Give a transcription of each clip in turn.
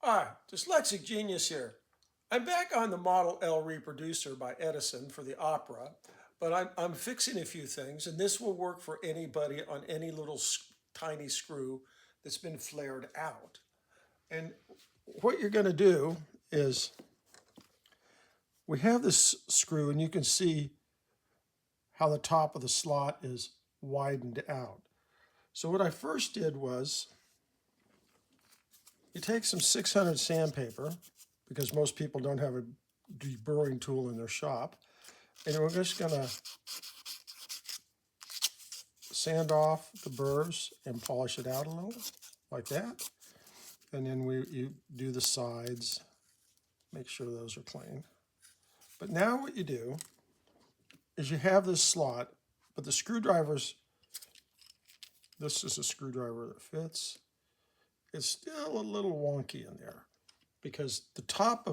Hi, Dyslexic Genius here. I'm back on the Model L reproducer by Edison for the Opera, but I'm fixing a few things, and this will work for anybody on any little tiny screw that's been flared out. And what you're going to do is we have this screw, and you can see how the top of the slot is widened out. So what I first did was you take some 600 sandpaper, because most people don't have a deburring tool in their shop, and we're just going to sand off the burrs and polish it out a little, like that. And then you do the sides, make sure those are clean. But now what you do is you have this slot, but the screwdrivers, this is a screwdriver that fits. It's still a little wonky in there because the top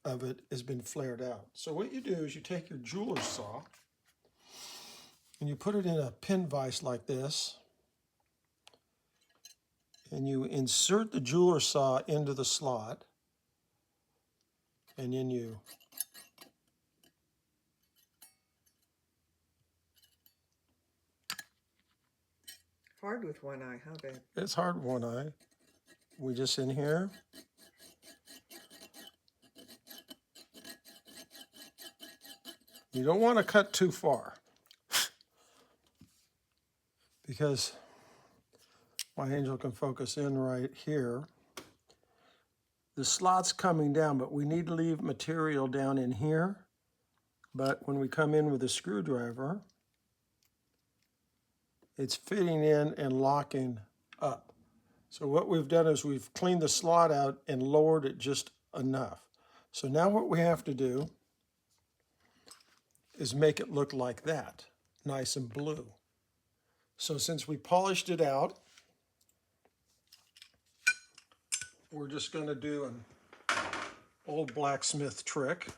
of it has been flared out. So what you do is you take your jeweler's saw and you put it in a pin vise like this, and you insert the jeweler's saw into the slot, and then you Hard with one eye, huh, babe? it's hard with one eye. We just in here. You don't want to cut too far because my angel can focus in right here. The slot's coming down, but we need to leave material down in here. But when we come in with a screwdriver, it's fitting in and locking up. So what we've done is we've cleaned the slot out and lowered it just enough. So now what we have to do is make it look like that, nice and blue. So since we polished it out, we're just going to do an old blacksmith trick.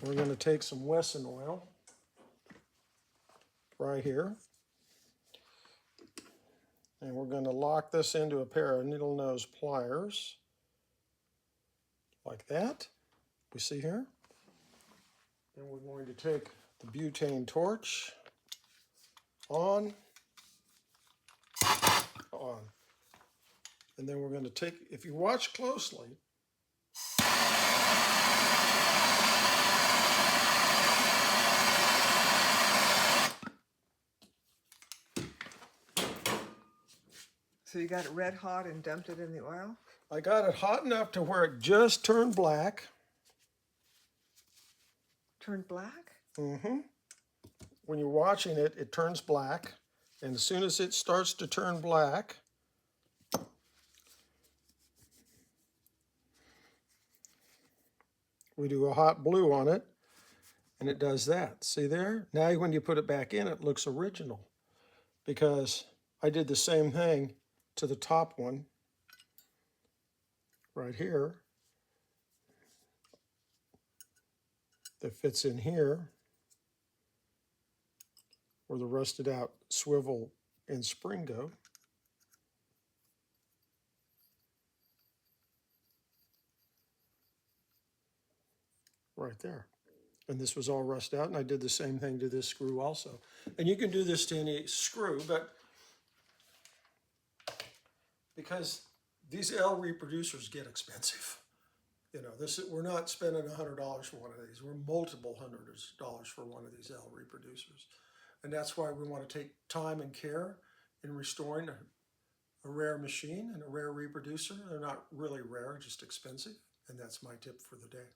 We're going to take some Wesson oil right here, and we're going to lock this into a pair of needle nose pliers like that. We see here. Then we're going to take the butane torch on, and then we're going to take, if you watch closely, So you got it red hot and dumped it in the oil? I got it hot enough to where it just turned black. Turned black? Mm-hmm. When you're watching it, it turns black. And as soon as it starts to turn black, we do a hot blue on it, and it does that. See there? Now when you put it back in, it looks original because I did the same thing to the top one right here that fits in here where the rusted out swivel and spring go. Right there. And this was all rusted out, and I did the same thing to this screw also. And you can do this to any screw, but because these L reproducers get expensive. You know, we're not spending $100 for one of these. We're multiple hundreds of dollars for one of these L reproducers. And that's why we want to take time and care in restoring a rare machine and a rare reproducer. They're not really rare, just expensive. And that's my tip for the day.